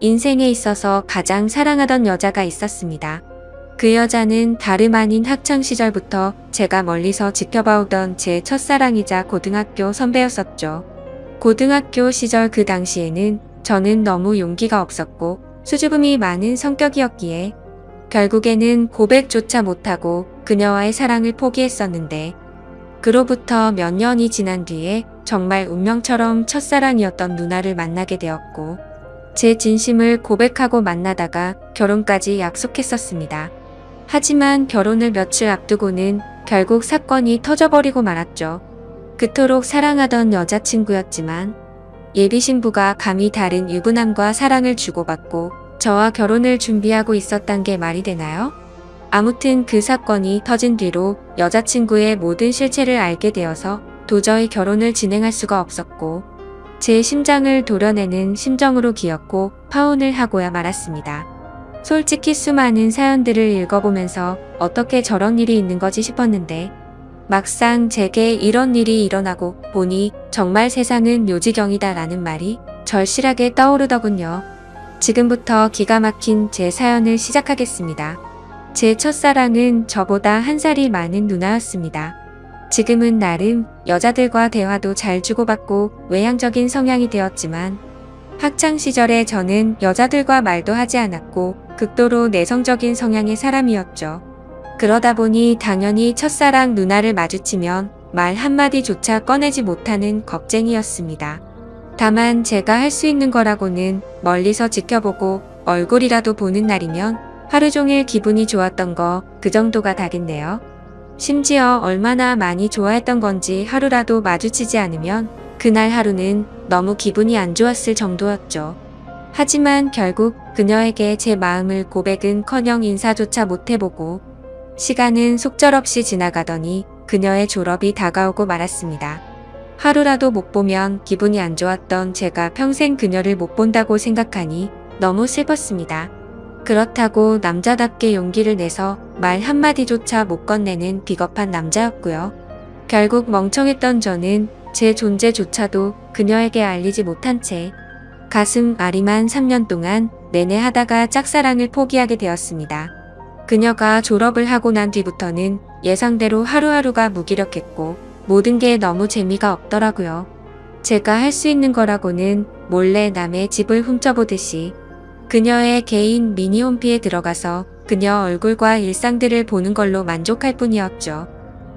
인생에 있어서 가장 사랑하던 여자가 있었습니다. 그 여자는 다름 아닌 학창시절부터 제가 멀리서 지켜봐오던 제 첫사랑이자 고등학교 선배였었죠. 고등학교 시절 그 당시에는 저는 너무 용기가 없었고 수줍음이 많은 성격이었기에 결국에는 고백조차 못하고 그녀와의 사랑을 포기했었는데, 그로부터 몇 년이 지난 뒤에 정말 운명처럼 첫사랑이었던 누나를 만나게 되었고, 제 진심을 고백하고 만나다가 결혼까지 약속했었습니다. 하지만 결혼을 며칠 앞두고는 결국 사건이 터져버리고 말았죠. 그토록 사랑하던 여자친구였지만 예비신부가 감히 다른 유부남과 사랑을 주고받고 저와 결혼을 준비하고 있었단 게 말이 되나요? 아무튼 그 사건이 터진 뒤로 여자친구의 모든 실체를 알게 되어서 도저히 결혼을 진행할 수가 없었고, 제 심장을 도려내는 심정으로 기었고 파혼을 하고야 말았습니다. 솔직히 수많은 사연들을 읽어보면서 어떻게 저런 일이 있는 거지 싶었는데, 막상 제게 이런 일이 일어나고 보니 정말 세상은 묘지경이다 라는 말이 절실하게 떠오르더군요. 지금부터 기가 막힌 제 사연을 시작하겠습니다. 제 첫사랑은 저보다 한 살이 많은 누나였습니다. 지금은 나름 여자들과 대화도 잘 주고받고 외향적인 성향이 되었지만, 학창시절에 저는 여자들과 말도 하지 않았고 극도로 내성적인 성향의 사람이었죠. 그러다 보니 당연히 첫사랑 누나를 마주치면 말 한마디조차 꺼내지 못하는 겁쟁이였습니다. 다만 제가 할 수 있는 거라고는 멀리서 지켜보고 얼굴이라도 보는 날이면 하루 종일 기분이 좋았던 거 그 정도가 다겠네요. 심지어 얼마나 많이 좋아했던 건지 하루라도 마주치지 않으면 그날 하루는 너무 기분이 안 좋았을 정도였죠. 하지만 결국 그녀에게 제 마음을 고백은커녕 인사조차 못해보고 시간은 속절없이 지나가더니 그녀의 졸업이 다가오고 말았습니다. 하루라도 못 보면 기분이 안 좋았던 제가 평생 그녀를 못 본다고 생각하니 너무 슬펐습니다. 그렇다고 남자답게 용기를 내서 말 한마디조차 못 건네는 비겁한 남자였고요. 결국 멍청했던 저는 제 존재조차도 그녀에게 알리지 못한 채 가슴 아리만 3년 동안 내내 하다가 짝사랑을 포기하게 되었습니다. 그녀가 졸업을 하고 난 뒤부터는 예상대로 하루하루가 무기력했고 모든 게 너무 재미가 없더라고요. 제가 할 수 있는 거라고는 몰래 남의 집을 훔쳐보듯이 그녀의 개인 미니홈피에 들어가서 그녀 얼굴과 일상들을 보는 걸로 만족할 뿐이었죠.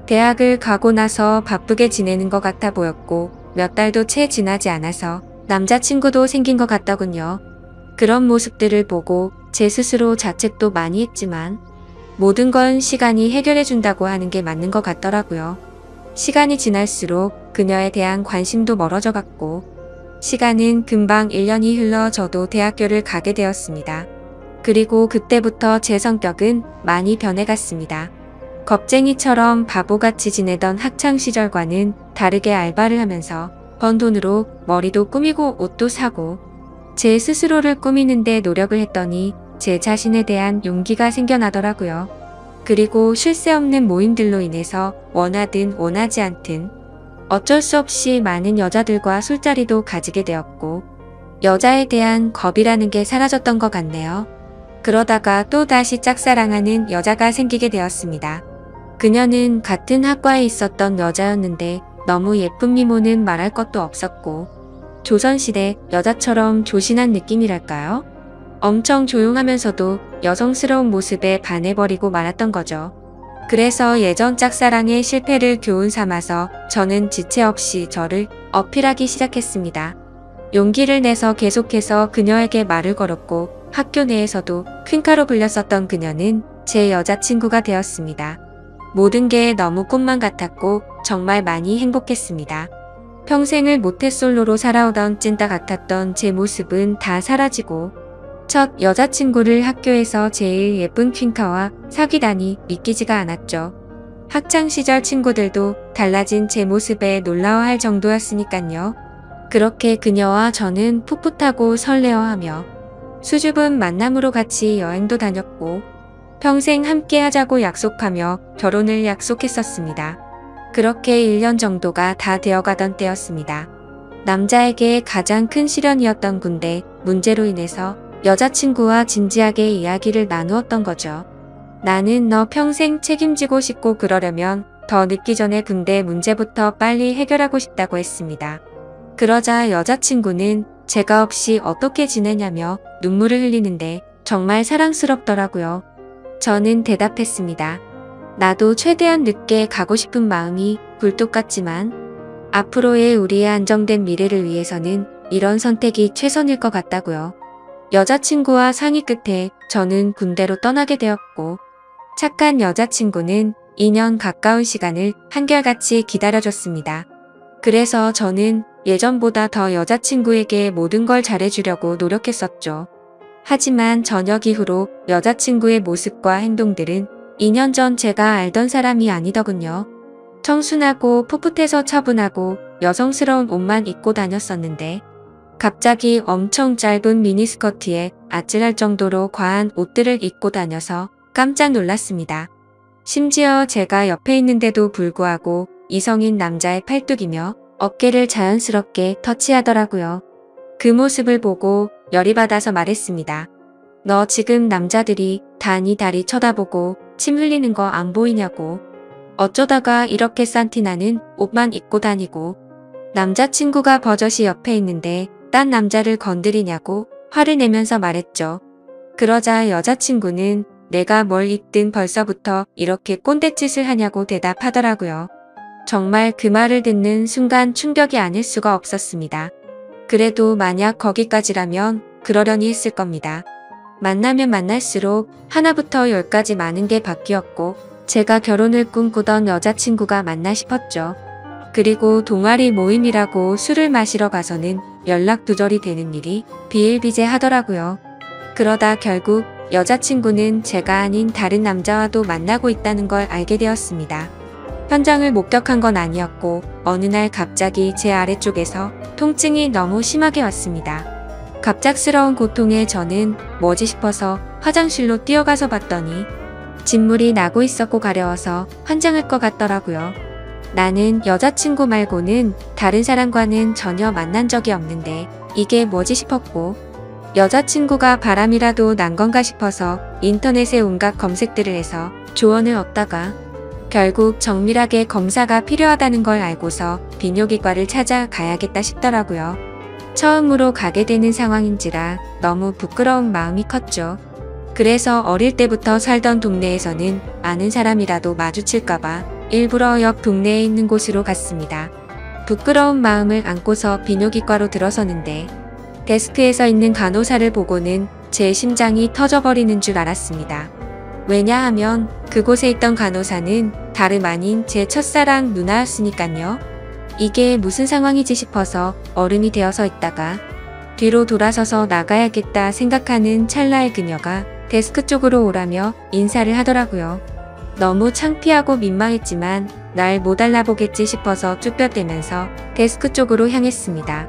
대학을 가고 나서 바쁘게 지내는 것 같아 보였고 몇 달도 채 지나지 않아서 남자친구도 생긴 것 같더군요. 그런 모습들을 보고 제 스스로 자책도 많이 했지만 모든 건 시간이 해결해준다고 하는 게 맞는 것 같더라고요. 시간이 지날수록 그녀에 대한 관심도 멀어져 갔고 시간은 금방 1년이 흘러 저도 대학교를 가게 되었습니다. 그리고 그때부터 제 성격은 많이 변해갔습니다. 겁쟁이처럼 바보같이 지내던 학창시절과는 다르게 알바를 하면서 번 돈으로 머리도 꾸미고 옷도 사고 제 스스로를 꾸미는데 노력을 했더니 제 자신에 대한 용기가 생겨나더라고요. 그리고 쉴 새 없는 모임들로 인해서 원하든 원하지 않든 어쩔 수 없이 많은 여자들과 술자리도 가지게 되었고 여자에 대한 겁이라는 게 사라졌던 것 같네요. 그러다가 또 다시 짝사랑하는 여자가 생기게 되었습니다. 그녀는 같은 학과에 있었던 여자였는데 너무 예쁜 미모는 말할 것도 없었고 조선시대 여자처럼 조신한 느낌이랄까요? 엄청 조용하면서도 여성스러운 모습에 반해버리고 말았던 거죠. 그래서 예전 짝사랑의 실패를 교훈 삼아서 저는 지체 없이 저를 어필하기 시작했습니다. 용기를 내서 계속해서 그녀에게 말을 걸었고 학교 내에서도 퀸카로 불렸었던 그녀는 제 여자친구가 되었습니다. 모든 게 너무 꿈만 같았고 정말 많이 행복했습니다. 평생을 모태솔로로 살아오던 찐따 같았던 제 모습은 다 사라지고 첫 여자친구를 학교에서 제일 예쁜 퀸카와 사귀다니 믿기지가 않았죠. 학창시절 친구들도 달라진 제 모습에 놀라워할 정도였으니깐요. 그렇게 그녀와 저는 풋풋하고 설레어하며 수줍은 만남으로 같이 여행도 다녔고 평생 함께 하자고 약속하며 결혼을 약속했었습니다. 그렇게 1년 정도가 다 되어가던 때였습니다. 남자에게 가장 큰 시련이었던 군대 문제로 인해서 여자친구와 진지하게 이야기를 나누었던 거죠. 나는 너 평생 책임지고 싶고 그러려면 더 늦기 전에 군대 문제부터 빨리 해결하고 싶다고 했습니다. 그러자 여자친구는 제가 없이 어떻게 지내냐며 눈물을 흘리는데 정말 사랑스럽더라고요. 저는 대답했습니다. 나도 최대한 늦게 가고 싶은 마음이 굴뚝 같지만 앞으로의 우리의 안정된 미래를 위해서는 이런 선택이 최선일 것 같다고요. 여자친구와 상의 끝에 저는 군대로 떠나게 되었고 착한 여자친구는 2년 가까운 시간을 한결같이 기다려줬습니다. 그래서 저는 예전보다 더 여자친구에게 모든 걸 잘해주려고 노력했었죠. 하지만 저녁 이후로 여자친구의 모습과 행동들은 2년 전 제가 알던 사람이 아니더군요. 청순하고 풋풋해서 차분하고 여성스러운 옷만 입고 다녔었는데 갑자기 엄청 짧은 미니스커트에 아찔할 정도로 과한 옷들을 입고 다녀서 깜짝 놀랐습니다. 심지어 제가 옆에 있는데도 불구하고 이성인 남자의 팔뚝이며 어깨를 자연스럽게 터치하더라고요. 그 모습을 보고 열이 받아서 말했습니다. 너 지금 남자들이 다 네 다리 쳐다보고 침 흘리는 거 안 보이냐고. 어쩌다가 이렇게 싼 티나는 옷만 입고 다니고. 남자친구가 버젓이 옆에 있는데 딴 남자를 건드리냐고 화를 내면서 말했죠. 그러자 여자친구는 내가 뭘 입든 벌써부터 이렇게 꼰대짓을 하냐고 대답하더라고요. 정말 그 말을 듣는 순간 충격이 아닐 수가 없었습니다. 그래도 만약 거기까지라면 그러려니 했을 겁니다. 만나면 만날수록 하나부터 열까지 많은 게 바뀌었고 제가 결혼을 꿈꾸던 여자친구가 맞나 싶었죠. 그리고 동아리 모임이라고 술을 마시러 가서는 연락 두절이 되는 일이 비일비재하더라고요. 그러다 결국 여자친구는 제가 아닌 다른 남자와도 만나고 있다는 걸 알게 되었습니다. 현장을 목격한 건 아니었고 어느 날 갑자기 제 아래쪽에서 통증이 너무 심하게 왔습니다. 갑작스러운 고통에 저는 뭐지 싶어서 화장실로 뛰어가서 봤더니 진물이 나고 있었고 가려워서 환장할 것 같더라고요. 나는 여자친구 말고는 다른 사람과는 전혀 만난 적이 없는데 이게 뭐지 싶었고 여자친구가 바람이라도 난 건가 싶어서 인터넷에 온갖 검색들을 해서 조언을 얻다가 결국 정밀하게 검사가 필요하다는 걸 알고서 비뇨기과를 찾아가야겠다 싶더라고요. 처음으로 가게 되는 상황인지라 너무 부끄러운 마음이 컸죠. 그래서 어릴 때부터 살던 동네에서는 아는 사람이라도 마주칠까봐 일부러 옆 동네에 있는 곳으로 갔습니다. 부끄러운 마음을 안고서 비뇨기과로 들어서는데 데스크에서 있는 간호사를 보고는 제 심장이 터져버리는 줄 알았습니다. 왜냐하면 그곳에 있던 간호사는 다름 아닌 제 첫사랑 누나였으니깐요. 이게 무슨 상황이지 싶어서 얼음이 되어 서 있다가 뒤로 돌아서서 나가야겠다 생각하는 찰나의 그녀가 데스크 쪽으로 오라며 인사를 하더라고요. 너무 창피하고 민망했지만 날 못 알아보겠지 싶어서 쭈뼛대면서 데스크 쪽으로 향했습니다.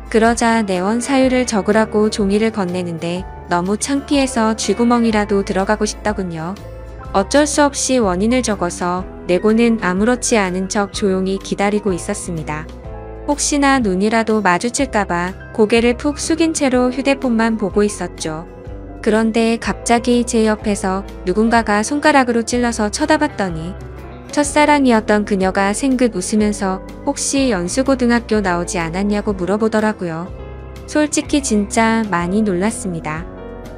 그러자 내원 사유를 적으라고 종이를 건네는데 너무 창피해서 쥐구멍이라도 들어가고 싶더군요. 어쩔 수 없이 원인을 적어서 내고는 아무렇지 않은 척 조용히 기다리고 있었습니다. 혹시나 눈이라도 마주칠까봐 고개를 푹 숙인 채로 휴대폰만 보고 있었죠. 그런데 갑자기 제 옆에서 누군가가 손가락으로 찔러서 쳐다봤더니 첫사랑이었던 그녀가 생긋 웃으면서 혹시 연수고등학교 나오지 않았냐고 물어보더라고요. 솔직히 진짜 많이 놀랐습니다.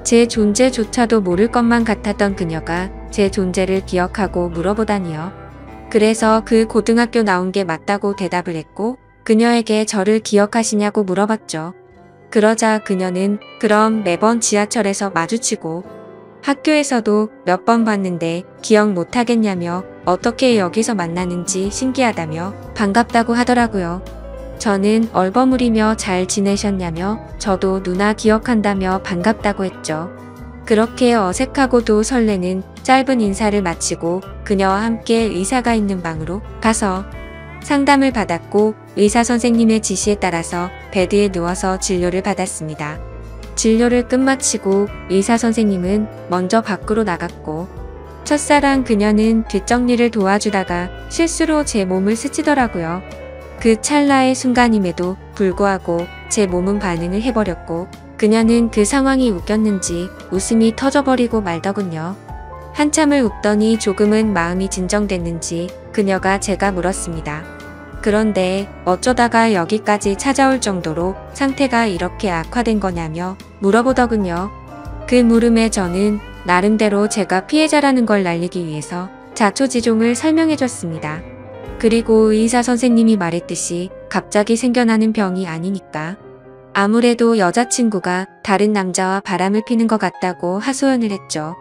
제 존재조차도 모를 것만 같았던 그녀가 제 존재를 기억하고 물어보다니요. 그래서 그 고등학교 나온 게 맞다고 대답을 했고 그녀에게 저를 기억하시냐고 물어봤죠. 그러자 그녀는 그럼 매번 지하철에서 마주치고 학교에서도 몇 번 봤는데 기억 못하겠냐며 어떻게 여기서 만나는지 신기하다며 반갑다고 하더라고요. 저는 얼버무리며 잘 지내셨냐며 저도 누나 기억한다며 반갑다고 했죠. 그렇게 어색하고도 설레는 짧은 인사를 마치고 그녀와 함께 의사가 있는 방으로 가서 상담을 받았고 의사 선생님의 지시에 따라서 베드에 누워서 진료를 받았습니다. 진료를 끝마치고 의사 선생님은 먼저 밖으로 나갔고 첫사랑 그녀는 뒷정리를 도와주다가 실수로 제 몸을 스치더라고요. 그 찰나의 순간임에도 불구하고 제 몸은 반응을 해버렸고 그녀는 그 상황이 웃겼는지 웃음이 터져버리고 말더군요. 한참을 웃더니 조금은 마음이 진정됐는지 그녀가 제가 물었습니다. 그런데 어쩌다가 여기까지 찾아올 정도로 상태가 이렇게 악화된 거냐며 물어보더군요. 그 물음에 저는 나름대로 제가 피해자라는 걸 날리기 위해서 자초지종을 설명해줬습니다. 그리고 의사 선생님이 말했듯이 갑자기 생겨나는 병이 아니니까 아무래도 여자친구가 다른 남자와 바람을 피는 것 같다고 하소연을 했죠.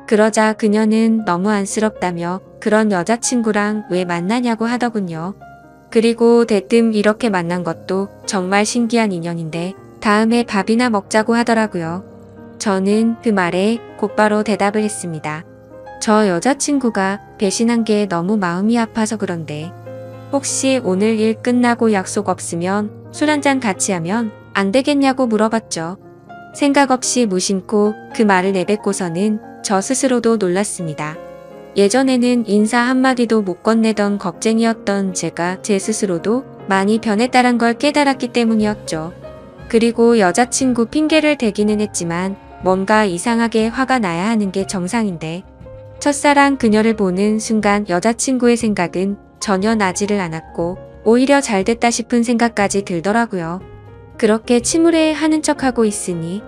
그러자 그녀는 너무 안쓰럽다며 그런 여자친구랑 왜 만나냐고 하더군요. 그리고 대뜸 이렇게 만난 것도 정말 신기한 인연인데 다음에 밥이나 먹자고 하더라고요. 저는 그 말에 곧바로 대답을 했습니다. 저 여자친구가 배신한 게 너무 마음이 아파서 그런데 혹시 오늘 일 끝나고 약속 없으면 술 한잔 같이 하면 안 되겠냐고 물어봤죠. 생각 없이 무심코 그 말을 내뱉고서는 저 스스로도 놀랐습니다. 예전에는 인사 한마디도 못 건네던 겁쟁이였던 제가 제 스스로도 많이 변했다는 걸 깨달았기 때문이었죠. 그리고 여자친구 핑계를 대기는 했지만 뭔가 이상하게 화가 나야 하는 게 정상인데 첫사랑 그녀를 보는 순간 여자친구의 생각은 전혀 나지를 않았고 오히려 잘됐다 싶은 생각까지 들더라고요. 그렇게 침울해하는 척하고 있으니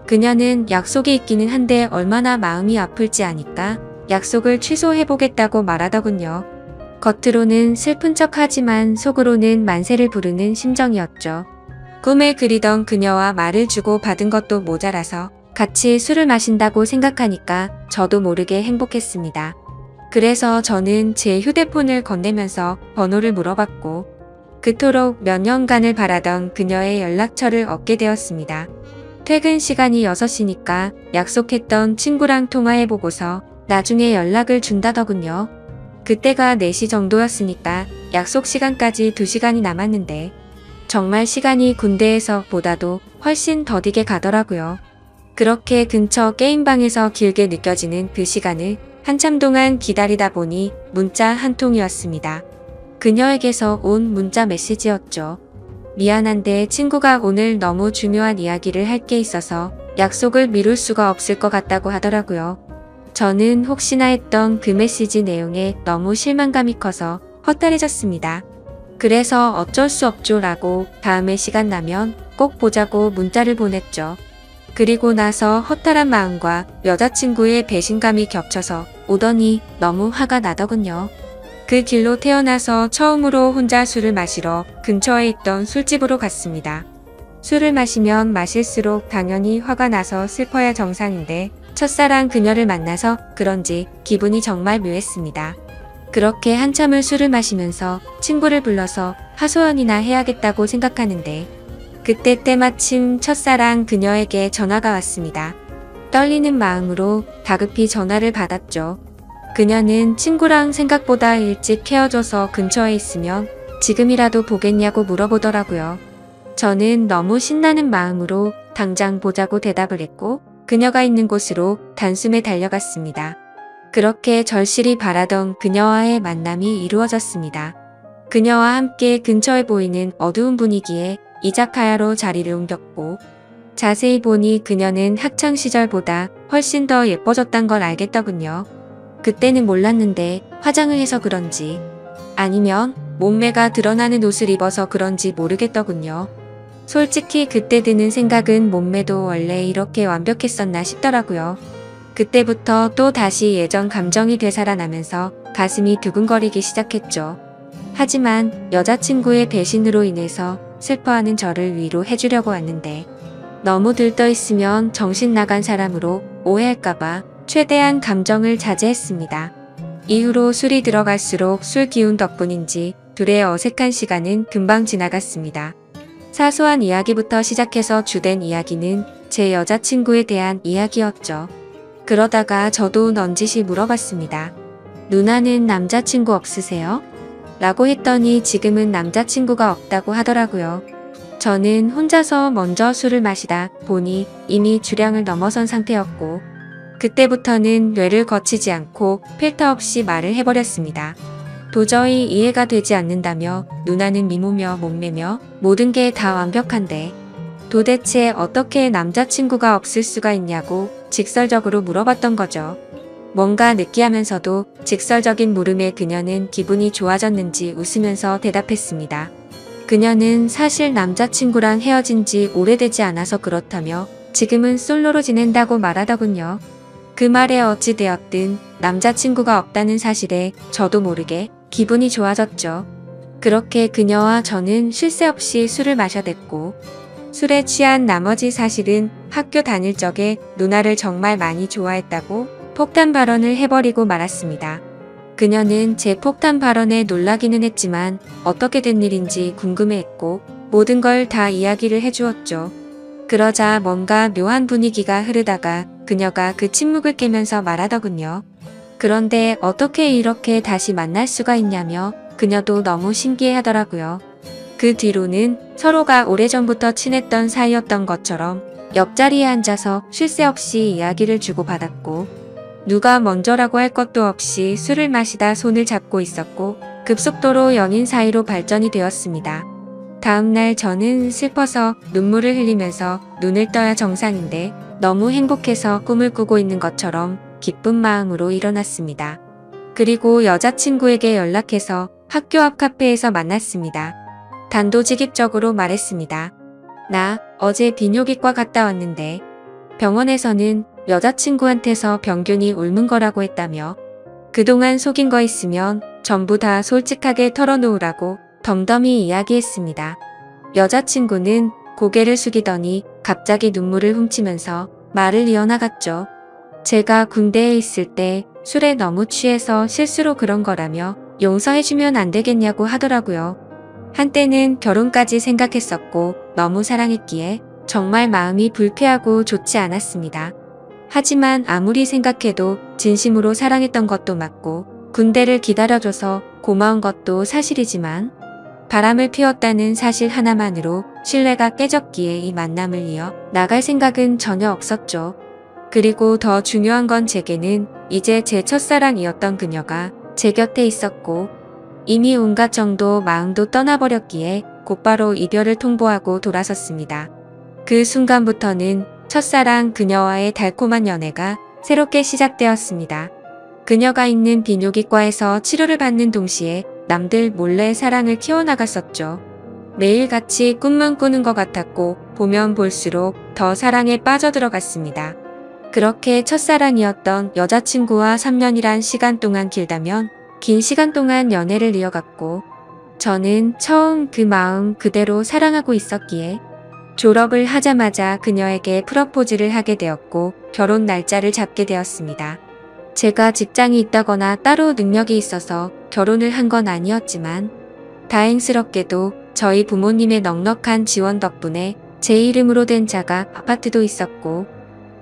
그녀는 약속이 있기는 한데 얼마나 마음이 아플지 아니까 약속을 취소해보겠다고 말하더군요. 겉으로는 슬픈 척하지만 속으로는 만세를 부르는 심정이었죠. 꿈에 그리던 그녀와 말을 주고 받은 것도 모자라서 같이 술을 마신다고 생각하니까 저도 모르게 행복했습니다. 그래서 저는 제 휴대폰을 건네면서 번호를 물어봤고 그토록 몇 년간을 바라던 그녀의 연락처를 얻게 되었습니다. 퇴근 시간이 6시니까 약속했던 친구랑 통화해보고서 나중에 연락을 준다더군요. 그때가 4시 정도였으니까 약속 시간까지 2시간이 남았는데 정말 시간이 군대에서 보다도 훨씬 더디게 가더라고요. 그렇게 근처 게임방에서 길게 느껴지는 그 시간을 한참 동안 기다리다 보니 문자 한 통이었습니다. 그녀에게서 온 문자 메시지였죠. 미안한데 친구가 오늘 너무 중요한 이야기를 할 게 있어서 약속을 미룰 수가 없을 것 같다고 하더라고요. 저는 혹시나 했던 그 메시지 내용에 너무 실망감이 커서 허탈해졌습니다. 그래서 어쩔 수 없죠 라고 다음에 시간 나면 꼭 보자고 문자를 보냈죠. 그리고 나서 허탈한 마음과 여자친구의 배신감이 겹쳐서 오더니 너무 화가 나더군요. 그 길로 태어나서 처음으로 혼자 술을 마시러 근처에 있던 술집으로 갔습니다. 술을 마시면 마실수록 당연히 화가 나서 슬퍼야 정상인데 첫사랑 그녀를 만나서 그런지 기분이 정말 묘했습니다. 그렇게 한참을 술을 마시면서 친구를 불러서 하소연이나 해야겠다고 생각하는데 그때 때마침 첫사랑 그녀에게 전화가 왔습니다. 떨리는 마음으로 다급히 전화를 받았죠. 그녀는 친구랑 생각보다 일찍 헤어져서 근처에 있으면 지금이라도 보겠냐고 물어보더라고요. 저는 너무 신나는 마음으로 당장 보자고 대답을 했고 그녀가 있는 곳으로 단숨에 달려갔습니다. 그렇게 절실히 바라던 그녀와의 만남이 이루어졌습니다. 그녀와 함께 근처에 보이는 어두운 분위기에 이자카야로 자리를 옮겼고 자세히 보니 그녀는 학창시절보다 훨씬 더 예뻐졌단 걸 알겠더군요. 그때는 몰랐는데 화장을 해서 그런지 아니면 몸매가 드러나는 옷을 입어서 그런지 모르겠더군요. 솔직히 그때 드는 생각은 몸매도 원래 이렇게 완벽했었나 싶더라고요. 그때부터 또 다시 예전 감정이 되살아나면서 가슴이 두근거리기 시작했죠. 하지만 여자친구의 배신으로 인해서 슬퍼하는 저를 위로해주려고 왔는데 너무 들떠있으면 정신 나간 사람으로 오해할까봐 최대한 감정을 자제했습니다. 이후로 술이 들어갈수록 술 기운 덕분인지 둘의 어색한 시간은 금방 지나갔습니다. 사소한 이야기부터 시작해서 주된 이야기는 제 여자친구에 대한 이야기였죠. 그러다가 저도 넌지시 물어봤습니다. 누나는 남자친구 없으세요? 라고 했더니 지금은 남자친구가 없다고 하더라고요. 저는 혼자서 먼저 술을 마시다 보니 이미 주량을 넘어선 상태였고 그때부터는 뇌를 거치지 않고 필터 없이 말을 해버렸습니다. 도저히 이해가 되지 않는다며 누나는 미모며 몸매며 모든 게 다 완벽한데 도대체 어떻게 남자친구가 없을 수가 있냐고 직설적으로 물어봤던 거죠. 뭔가 느끼하면서도 직설적인 물음에 그녀는 기분이 좋아졌는지 웃으면서 대답했습니다. 그녀는 사실 남자친구랑 헤어진 지 오래되지 않아서 그렇다며 지금은 솔로로 지낸다고 말하더군요. 그 말에 어찌되었든 남자친구가 없다는 사실에 저도 모르게 기분이 좋아졌죠. 그렇게 그녀와 저는 쉴 새 없이 술을 마셔댔고, 술에 취한 나머지 사실은 학교 다닐 적에 누나를 정말 많이 좋아했다고 폭탄 발언을 해버리고 말았습니다. 그녀는 제 폭탄 발언에 놀라기는 했지만 어떻게 된 일인지 궁금해했고 모든 걸 다 이야기를 해주었죠. 그러자 뭔가 묘한 분위기가 흐르다가 그녀가 그 침묵을 깨면서 말하더군요. 그런데 어떻게 이렇게 다시 만날 수가 있냐며 그녀도 너무 신기해하더라고요. 그 뒤로는 서로가 오래전부터 친했던 사이였던 것처럼 옆자리에 앉아서 쉴 새 없이 이야기를 주고받았고, 누가 먼저라고 할 것도 없이 술을 마시다 손을 잡고 있었고 급속도로 연인 사이로 발전이 되었습니다. 다음날 저는 슬퍼서 눈물을 흘리면서 눈을 떠야 정상인데 너무 행복해서 꿈을 꾸고 있는 것처럼 기쁜 마음으로 일어났습니다. 그리고 여자친구에게 연락해서 학교 앞 카페에서 만났습니다. 단도직입적으로 말했습니다. 나 어제 비뇨기과 갔다 왔는데 병원에서는 여자친구한테서 병균이 옮은 거라고 했다며 그동안 속인 거 있으면 전부 다 솔직하게 털어놓으라고 덤덤히 이야기했습니다. 여자친구는 고개를 숙이더니 갑자기 눈물을 훔치면서 말을 이어나갔죠. 제가 군대에 있을 때 술에 너무 취해서 실수로 그런 거라며 용서해주면 안 되겠냐고 하더라고요. 한때는 결혼까지 생각했었고 너무 사랑했기에 정말 마음이 불쾌하고 좋지 않았습니다. 하지만 아무리 생각해도 진심으로 사랑했던 것도 맞고 군대를 기다려줘서 고마운 것도 사실이지만 바람을 피웠다는 사실 하나만으로 신뢰가 깨졌기에 이 만남을 이어 나갈 생각은 전혀 없었죠. 그리고 더 중요한 건 제게는 이제 제 첫사랑이었던 그녀가 제 곁에 있었고 이미 온갖 정도 마음도 떠나버렸기에 곧바로 이별을 통보하고 돌아섰습니다. 그 순간부터는 첫사랑 그녀와의 달콤한 연애가 새롭게 시작되었습니다. 그녀가 있는 비뇨기과에서 치료를 받는 동시에 남들 몰래 사랑을 키워나갔었죠. 매일같이 꿈만 꾸는 것 같았고 보면 볼수록 더 사랑에 빠져들어갔습니다. 그렇게 첫사랑이었던 여자친구와 3년이란 시간 동안 길다면 긴 시간 동안 연애를 이어갔고 저는 처음 그 마음 그대로 사랑하고 있었기에 졸업을 하자마자 그녀에게 프러포즈를 하게 되었고 결혼 날짜를 잡게 되었습니다. 제가 직장이 있다거나 따로 능력이 있어서 결혼을 한 건 아니었지만 다행스럽게도 저희 부모님의 넉넉한 지원 덕분에 제 이름으로 된 자가 아파트도 있었고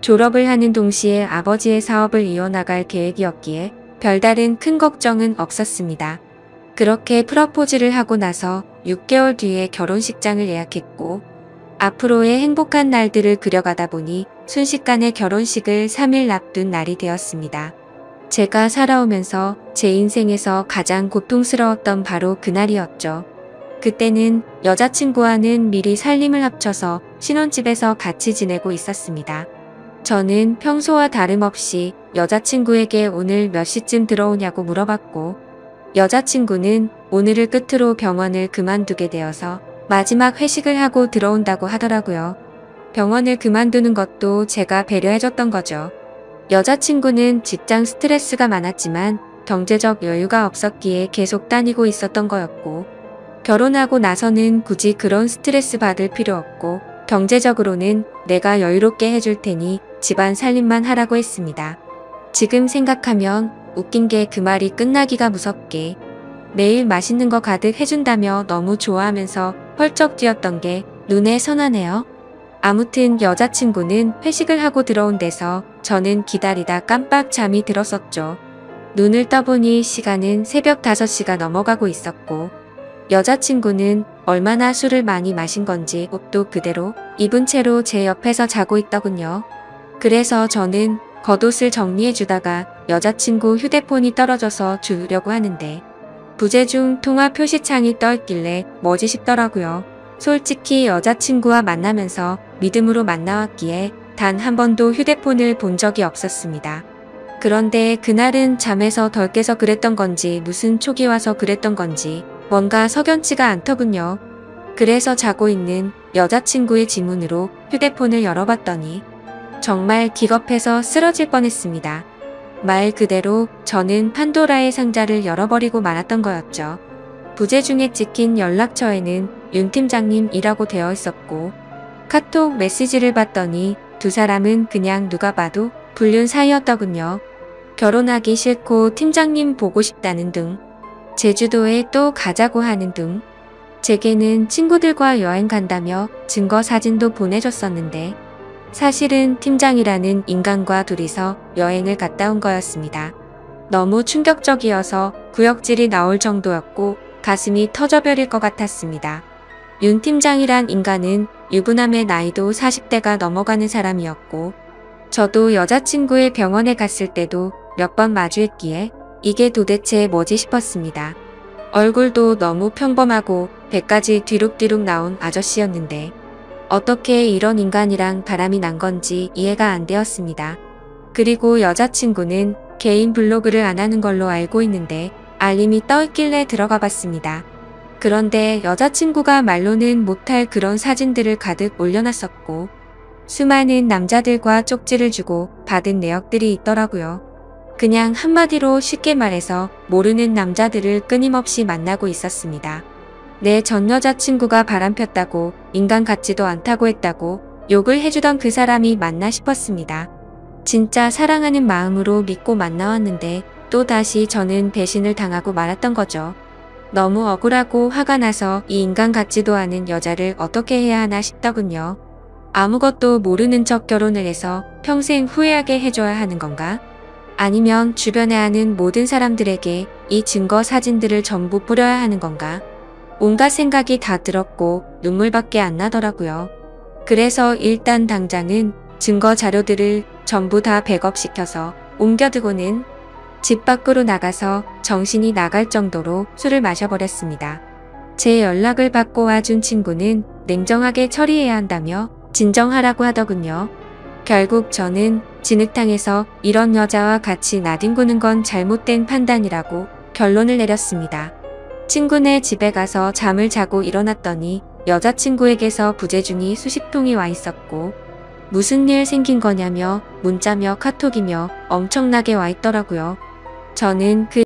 졸업을 하는 동시에 아버지의 사업을 이어나갈 계획이었기에 별다른 큰 걱정은 없었습니다. 그렇게 프러포즈를 하고 나서 6개월 뒤에 결혼식장을 예약했고 앞으로의 행복한 날들을 그려가다 보니 순식간에 결혼식을 3일 앞둔 날이 되었습니다. 제가 살아오면서 제 인생에서 가장 고통스러웠던 바로 그날이었죠. 그때는 여자친구와는 미리 살림을 합쳐서 신혼집에서 같이 지내고 있었습니다. 저는 평소와 다름없이 여자친구에게 오늘 몇 시쯤 들어오냐고 물어봤고 여자친구는 오늘을 끝으로 병원을 그만두게 되어서 마지막 회식을 하고 들어온다고 하더라고요. 병원을 그만두는 것도 제가 배려해줬던 거죠. 여자친구는 직장 스트레스가 많았지만 경제적 여유가 없었기에 계속 다니고 있었던 거였고 결혼하고 나서는 굳이 그런 스트레스 받을 필요 없고 경제적으로는 내가 여유롭게 해줄 테니 집안 살림만 하라고 했습니다. 지금 생각하면 웃긴 게 그 말이 끝나기가 무섭게 매일 맛있는 거 가득 해준다며 너무 좋아하면서 펄쩍 뛰었던 게 눈에 선하네요. 아무튼 여자친구는 회식을 하고 들어온 데서 저는 기다리다 깜빡 잠이 들었었죠. 눈을 떠보니 시간은 새벽 5시가 넘어가고 있었고 여자친구는 얼마나 술을 많이 마신 건지 옷도 그대로 입은 채로 제 옆에서 자고 있더군요. 그래서 저는 겉옷을 정리해주다가 여자친구 휴대폰이 떨어져서 주려고 하는데 부재중 통화 표시창이 떠있길래 뭐지 싶더라고요. 솔직히 여자친구와 만나면서 믿음으로 만나왔기에 단 한 번도 휴대폰을 본 적이 없었습니다. 그런데 그날은 잠에서 덜 깨서 그랬던 건지 무슨 촉이 와서 그랬던 건지 뭔가 석연치가 않더군요. 그래서 자고 있는 여자친구의 지문으로 휴대폰을 열어봤더니 정말 기겁해서 쓰러질 뻔했습니다. 말 그대로 저는 판도라의 상자를 열어버리고 말았던 거였죠. 부재 중에 찍힌 연락처에는 윤 팀장님이라고 되어 있었고 카톡 메시지를 봤더니 두 사람은 그냥 누가 봐도 불륜 사이였더군요. 결혼하기 싫고 팀장님 보고 싶다는 등 제주도에 또 가자고 하는 등 제게는 친구들과 여행 간다며 증거 사진도 보내줬었는데 사실은 팀장이라는 인간과 둘이서 여행을 갔다 온 거였습니다. 너무 충격적이어서 구역질이 나올 정도였고 가슴이 터져버릴 것 같았습니다. 윤 팀장이란 인간은 유부남의 나이도 40대가 넘어가는 사람이었고 저도 여자친구의 병원에 갔을 때도 몇 번 마주했기에 이게 도대체 뭐지 싶었습니다. 얼굴도 너무 평범하고 배까지 뒤룩뒤룩 나온 아저씨였는데 어떻게 이런 인간이랑 바람이 난 건지 이해가 안 되었습니다. 그리고 여자친구는 개인 블로그를 안 하는 걸로 알고 있는데 알림이 떠있길래 들어가 봤습니다. 그런데 여자친구가 말로는 못할 그런 사진들을 가득 올려놨었고 수많은 남자들과 쪽지를 주고 받은 내역들이 있더라고요. 그냥 한마디로 쉽게 말해서 모르는 남자들을 끊임없이 만나고 있었습니다. 내 전 여자친구가 바람폈다고 인간 같지도 않다고 했다고 욕을 해주던 그 사람이 맞나 싶었습니다. 진짜 사랑하는 마음으로 믿고 만나왔는데 또다시 저는 배신을 당하고 말았던 거죠. 너무 억울하고 화가 나서 이 인간 같지도 않은 여자를 어떻게 해야 하나 싶더군요. 아무것도 모르는 척 결혼을 해서 평생 후회하게 해줘야 하는 건가? 아니면 주변에 아는 모든 사람들에게 이 증거 사진들을 전부 뿌려야 하는 건가? 온갖 생각이 다 들었고 눈물밖에 안 나더라고요. 그래서 일단 당장은 증거 자료들을 전부 다 백업시켜서 옮겨두고는 집 밖으로 나가서 정신이 나갈 정도로 술을 마셔버렸습니다. 제 연락을 받고 와준 친구는 냉정하게 처리해야 한다며 진정하라고 하더군요. 결국 저는 진흙탕에서 이런 여자와 같이 나뒹구는 건 잘못된 판단이라고 결론을 내렸습니다. 친구네 집에 가서 잠을 자고 일어났더니 여자친구에게서 부재중이 수십 통이 와 있었고 무슨 일 생긴 거냐며 문자며 카톡이며 엄청나게 와 있더라고요. 저는 그